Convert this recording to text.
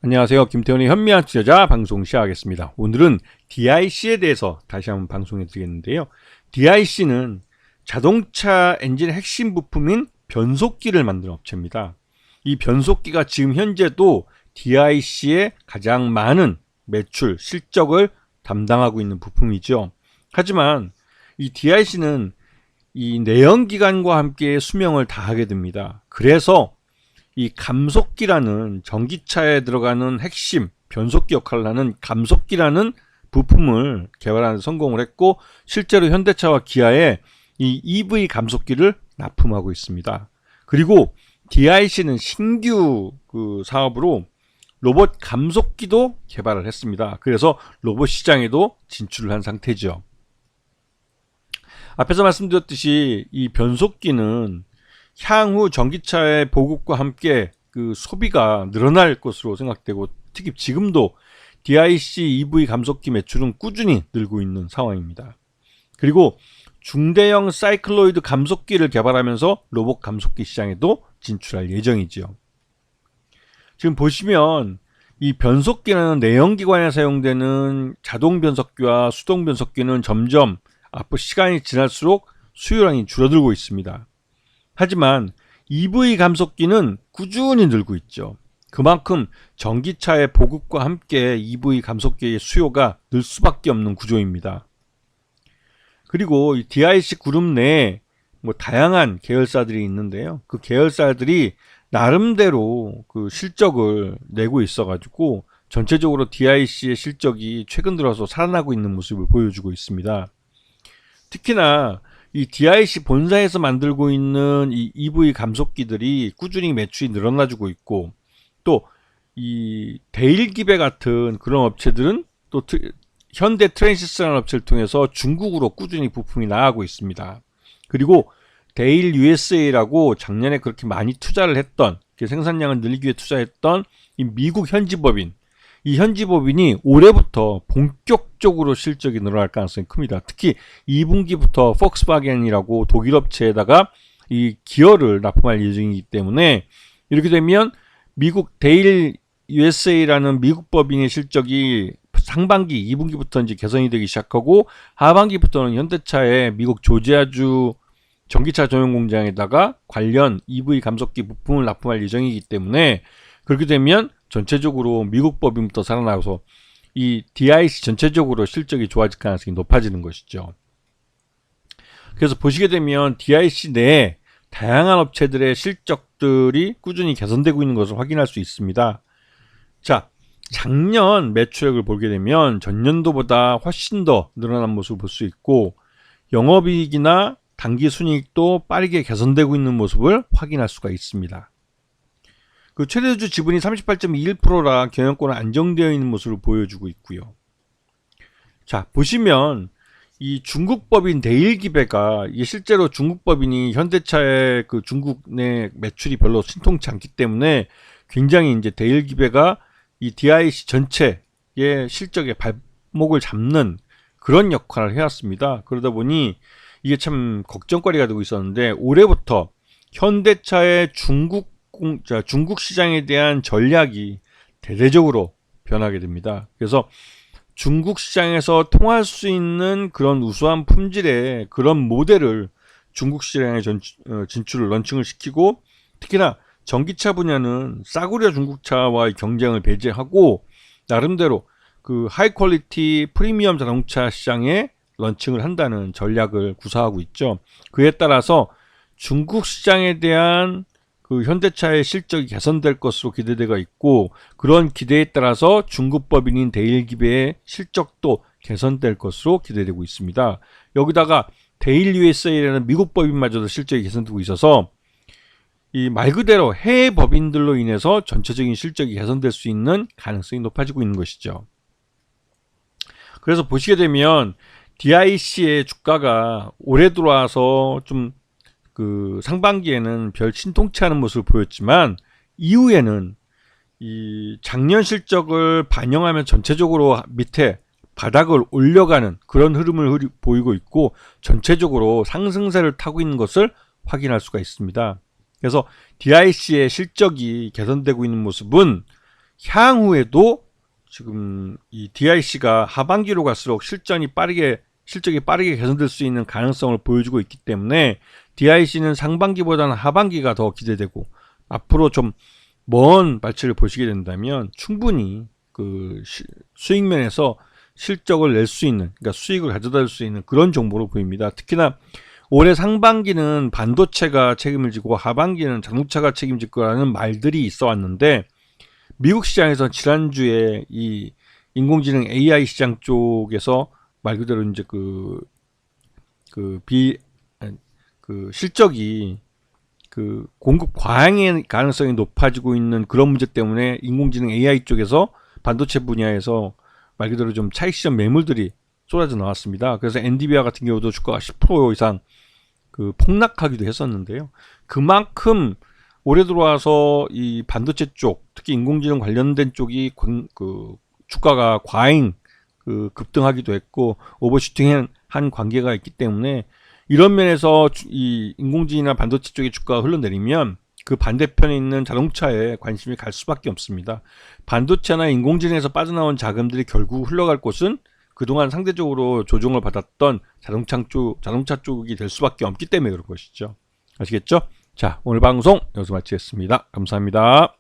안녕하세요. 김태훈의 현미한 투자자 방송 시작하겠습니다. 오늘은 DIC에 대해서 다시 한번 방송해 드리겠는데요. DIC는 자동차 엔진의 핵심 부품인 변속기를 만드는 업체입니다. 이 변속기가 지금 현재도 DIC의 가장 많은 매출, 실적을 담당하고 있는 부품이죠. 하지만 이 DIC는 이 내연기관과 함께 수명을 다하게 됩니다. 그래서 이 감속기라는 전기차에 들어가는 핵심 변속기 역할을 하는 감속기라는 부품을 개발하는 데 성공을 했고, 실제로 현대차와 기아에 이 EV 감속기를 납품하고 있습니다. 그리고 DIC는 신규 사업으로 로봇 감속기도 개발을 했습니다. 그래서 로봇 시장에도 진출을 한 상태죠. 앞에서 말씀드렸듯이 이 변속기는 향후 전기차의 보급과 함께 소비가 늘어날 것으로 생각되고, 특히 지금도 DIC EV 감속기 매출은 꾸준히 늘고 있는 상황입니다. 그리고 중대형 사이클로이드 감속기를 개발하면서 로봇 감속기 시장에도 진출할 예정이지요. 지금 보시면 이 변속기는 내연기관에 사용되는 자동 변속기와 수동 변속기는 점점 앞으로 시간이 지날수록 수요량이 줄어들고 있습니다. 하지만 EV 감속기는 꾸준히 늘고 있죠. 그만큼 전기차의 보급과 함께 EV 감속기의 수요가 늘 수밖에 없는 구조입니다. 그리고 DIC 그룹 내에 다양한 계열사들이 있는데요. 그 계열사들이 나름대로 실적을 내고 있어가지고 전체적으로 DIC의 실적이 최근 들어서 살아나고 있는 모습을 보여주고 있습니다. 특히나 이 DIC 본사에서 만들고 있는 이 EV 감속기들이 꾸준히 매출이 늘어나주고 있고, 또 이 데일기배 같은 그런 업체들은 또 현대 트랜시스라는 업체를 통해서 중국으로 꾸준히 부품이 나가고 있습니다. 그리고 데일 USA라고 작년에 그렇게 많이 투자를 했던, 생산량을 늘리기 위해 투자했던 이 미국 현지법인, 이 현지법인이 올해부터 본격적으로 실적이 늘어날 가능성이 큽니다. 특히 2분기부터 폭스바겐이라고 독일 업체에다가 이 기어를 납품할 예정이기 때문에, 이렇게 되면 미국 데일 USA라는 미국 법인의 실적이 상반기 2분기부터 이제 개선이 되기 시작하고, 하반기부터는 현대차의 미국 조지아주 전기차 전용 공장에다가 관련 EV 감속기 부품을 납품할 예정이기 때문에, 그렇게 되면 전체적으로 미국 법인부터 살아나서 이 DIC 전체적으로 실적이 좋아질 가능성이 높아지는 것이죠. 그래서 보시게 되면 DIC 내에 다양한 업체들의 실적들이 꾸준히 개선되고 있는 것을 확인할 수 있습니다. 자, 작년 매출액을 보게 되면 전년도보다 훨씬 더 늘어난 모습을 볼 수 있고, 영업이익이나 당기순이익도 빠르게 개선되고 있는 모습을 확인할 수가 있습니다. 최대주 지분이 38.21%라 경영권은 안정되어 있는 모습을 보여주고 있고요. 자, 보시면 이 중국 법인 데일기배가, 이게 실제로 중국 법인이 현대차의 중국 내 매출이 별로 신통치 않기 때문에 굉장히 이제 데일기배가 이 DIC 전체의 실적의 발목을 잡는 그런 역할을 해왔습니다. 그러다 보니 이게 참 걱정거리가 되고 있었는데, 올해부터 현대차의 중국 시장에 대한 전략이 대대적으로 변하게 됩니다. 그래서 중국 시장에서 통할 수 있는 그런 우수한 품질의 그런 모델을 중국 시장에 진출을 런칭을 시키고, 특히나 전기차 분야는 싸구려 중국차와의 경쟁을 배제하고 나름대로 하이 퀄리티 프리미엄 자동차 시장에 런칭을 한다는 전략을 구사하고 있죠. 그에 따라서 중국 시장에 대한 현대차의 실적이 개선될 것으로 기대되고 있고, 그런 기대에 따라서 중국 법인인 데일기배의 실적도 개선될 것으로 기대되고 있습니다. 여기다가 데일 USA라는 미국 법인마저도 실적이 개선되고 있어서 이 말 그대로 해외 법인들로 인해서 전체적인 실적이 개선될 수 있는 가능성이 높아지고 있는 것이죠. 그래서 보시게 되면 DIC의 주가가 올해 들어와서 좀 상반기에는 별 신통치 않은 모습을 보였지만, 이후에는 이 작년 실적을 반영하면 전체적으로 밑에 바닥을 올려가는 그런 흐름을 보이고 있고, 전체적으로 상승세를 타고 있는 것을 확인할 수가 있습니다. 그래서 DIC의 실적이 개선되고 있는 모습은 향후에도 지금 이 DIC가 하반기로 갈수록 실적이 빠르게 개선될 수 있는 가능성을 보여주고 있기 때문에 DIC는 상반기보다는 하반기가 더 기대되고, 앞으로 좀 먼 발치를 보시게 된다면 충분히 그 수익 면에서 실적을 낼 수 있는, 그러니까 수익을 가져다 줄 수 있는 그런 정보로 보입니다. 특히나 올해 상반기는 반도체가 책임을 지고 하반기는 자동차가 책임질 거라는 말들이 있어 왔는데, 미국 시장에서 지난주에 이 인공지능 AI 시장 쪽에서 말 그대로 이제 그 실적이 그 공급 과잉의 가능성이 높아지고 있는 그런 문제 때문에 인공지능 AI 쪽에서 반도체 분야에서 말 그대로 좀 차익 실현 매물들이 쏟아져 나왔습니다. 그래서 엔비디아 같은 경우도 주가가 10% 이상 그 폭락하기도 했었는데요. 그만큼 올해 들어와서 이 반도체 쪽, 특히 인공지능 관련된 쪽이 주가가 과잉 급등하기도 했고 오버슈팅한 관계가 있기 때문에, 이런 면에서 이 인공지능이나 반도체 쪽의 주가가 흘러내리면 그 반대편에 있는 자동차에 관심이 갈 수밖에 없습니다. 반도체나 인공지능에서 빠져나온 자금들이 결국 흘러갈 곳은 그동안 상대적으로 조정을 받았던 자동차 쪽이 될 수밖에 없기 때문에 그런 것이죠. 아시겠죠? 자, 오늘 방송 여기서 마치겠습니다. 감사합니다.